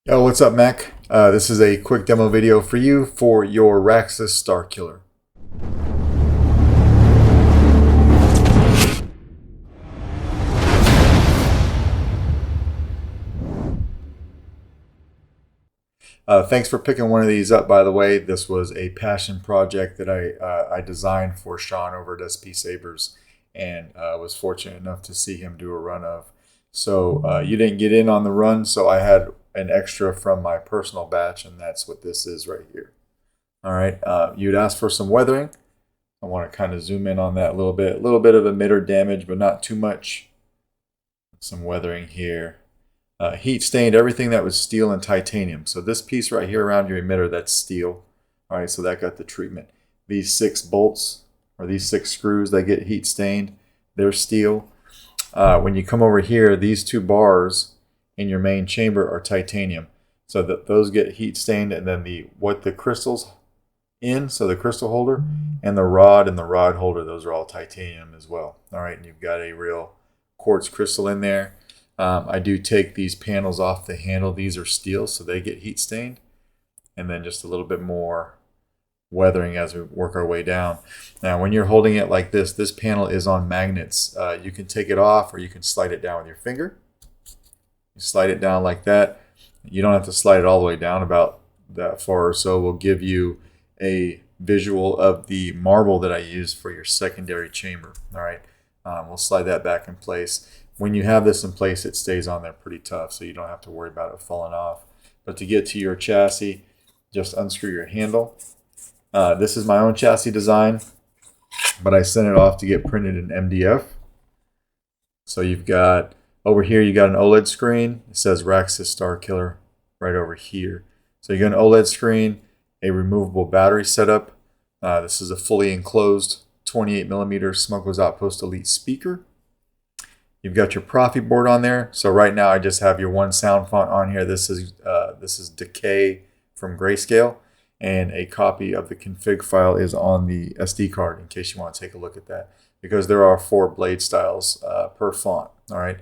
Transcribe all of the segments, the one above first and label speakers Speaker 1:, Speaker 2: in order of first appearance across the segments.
Speaker 1: Yo, what's up, Mac? This is a quick demo video for you for your Raxus Starkiller. Thanks for picking one of these up, by the way. This was a passion project that I designed for Sean over at SP Sabers, and was fortunate enough to see him do a run of. So you didn't get in on the run, so I had an extra from my personal batch, and that's what this is right here. All right, you'd asked for some weathering. I want to kind of zoom in on that a little bit of emitter damage, but not too much. Some weathering here. Heat stained everything that was steel and titanium. So this piece right here around your emitter, that's steel. All right, so that got the treatment. These 6 bolts, or these 6 screws, they get heat stained. They're steel. When you come over here, these 2 bars in your main chamber are titanium. So that those get heat stained, and then what the crystal's in, so the crystal holder, and the rod holder, those are all titanium as well. All right, and you've got a real quartz crystal in there. I do take these panels off the handle. These are steel, so they get heat stained. And then just a little bit more weathering as we work our way down. Now, when you're holding it like this panel is on magnets. You can take it off, or you can slide it down with your finger. You slide it down like that. You don't have to slide it all the way down, about that far or so. Will give you a visual of the marble that I use for your secondary chamber. All right, we'll slide that back in place. When you have this in place, it stays on there pretty tough, so you don't have to worry about it falling off. But to get to your chassis, just unscrew your handle. This is my own chassis design, but I sent it off to get printed in MDF. So you've got, over here, you got an OLED screen. It says Raxus Starkiller right over here. So you got an OLED screen, a removable battery setup. This is a fully enclosed 28mm Smokeless Outpost Elite speaker. You've got your Proffie board on there. So right now I just have your one sound font on here. This is Decay from Grayscale, and a copy of the config file is on the SD card in case you want to take a look at that, because there are 4 blade styles per font. All right.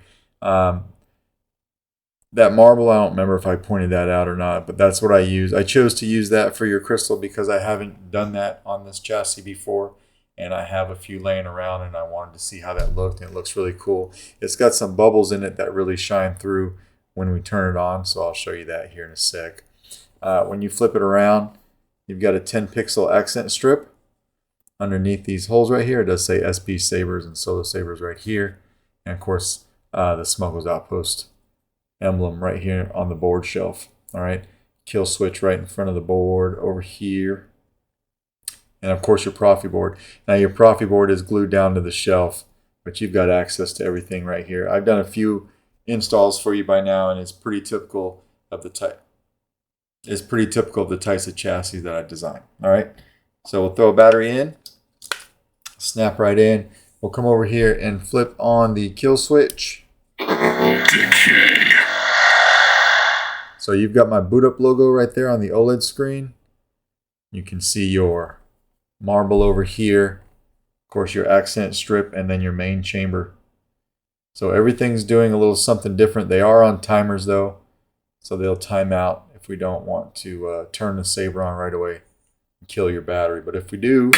Speaker 1: That marble, I don't remember if I pointed that out or not, but that's what I use. I chose to use that for your crystal because I haven't done that on this chassis before. And I have a few laying around, and I wanted to see how that looked, and it looks really cool. It's got some bubbles in it that really shine through when we turn it on, so I'll show you that here in a sec. When you flip it around, you've got a 10-pixel accent strip underneath these holes right here. It does say SP Sabers and Solo Sabers right here. And of course, the Smokeless Outpost emblem right here on the board shelf. All right, kill switch right in front of the board over here. And of course your Proffie board. Now your Proffie board is glued down to the shelf, but you've got access to everything right here. I've done a few installs for you by now, and it's pretty typical of the type. It's pretty typical of the types of chassis that I design. All right, so we'll throw a battery in, snap right in. We'll come over here and flip on the kill switch. So you've got my boot up logo right there on the OLED screen. You can see your marble over here, of course your accent strip, and then your main chamber. So everything's doing a little something different. They are on timers though, so they'll time out if we don't want to turn the saber on right away and kill your battery. But if we do,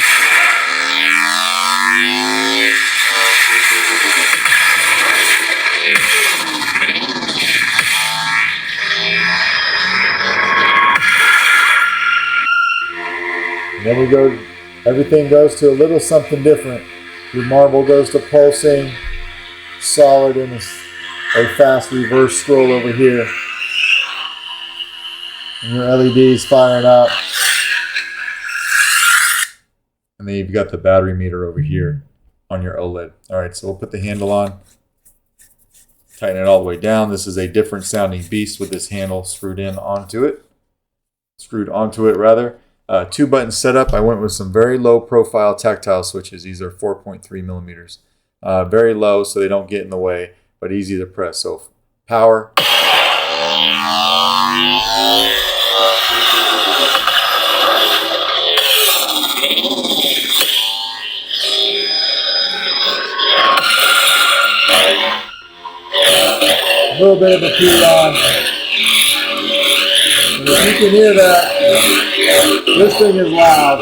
Speaker 1: and then we go, everything goes to a little something different. Your marble goes to pulsing, solid, in a fast reverse scroll over here. And your LED's firing up. And then you've got the battery meter over here on your OLED. All right, so we'll put the handle on. Tighten it all the way down. This is a different sounding beast with this handle screwed onto it. 2-button setup. I went with some very low profile tactile switches. These are 4.3mm. Very low so they don't get in the way, but easy to press. So power. A little bit of a feed on. You can hear that. This thing is loud.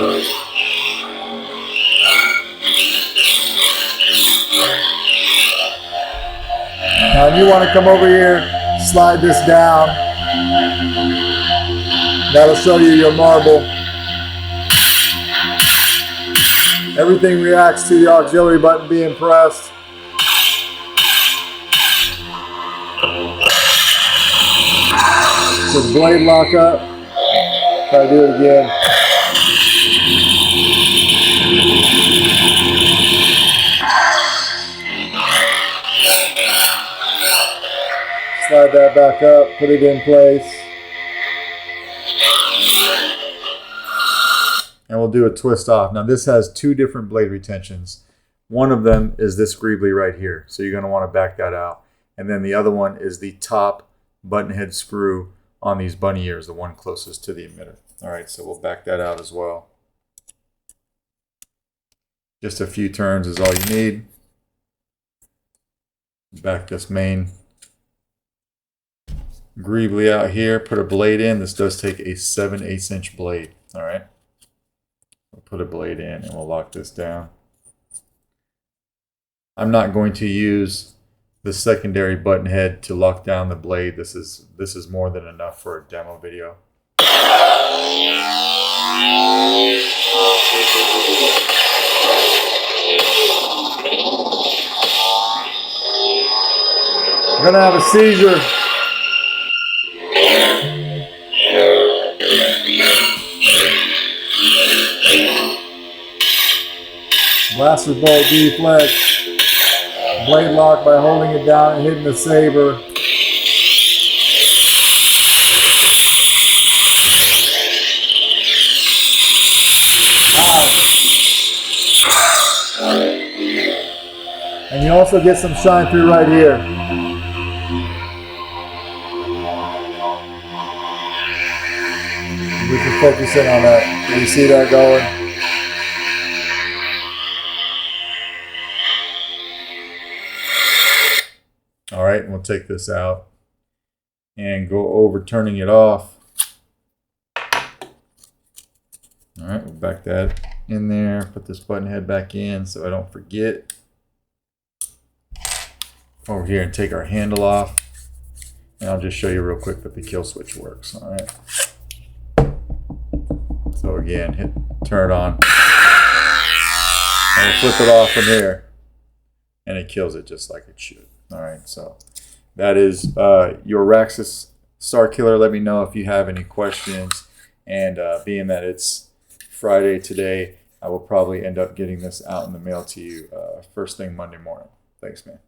Speaker 1: Now, if you want to come over here, slide this down. That'll show you your marble. Everything reacts to the auxiliary button being pressed. So the blade lock up. Try to do it again. Slide that back up, put it in place. And we'll do a twist off. Now this has two different blade retentions. One of them is this greebly right here. So you're going to want to back that out. And then the other one is the top button head screw on these bunny ears, the one closest to the emitter. All right, so we'll back that out as well. Just a few turns is all you need. Back this main greebly out here, put a blade in. This does take a 7/8 inch blade. All right, we'll put a blade in and we'll lock this down. I'm not going to use the secondary button head to lock down the blade. This is more than enough for a demo video. I'm gonna have a seizure. Blaster bolt deflex. Blade lock by holding it down and hitting the saber. And you also get some shine through right here. We can focus in on that. Do you see that going? All right, and we'll take this out and go over turning it off. All right, we'll back that in there. Put this button head back in so I don't forget. Over here and take our handle off. And I'll just show you real quick that the kill switch works. All right. So again, turn it on. And we'll flip it off from here. And it kills it just like it should. All right, so that is your Raxus Starkiller. Let me know if you have any questions. And being that it's Friday today, I will probably end up getting this out in the mail to you first thing Monday morning. Thanks, man.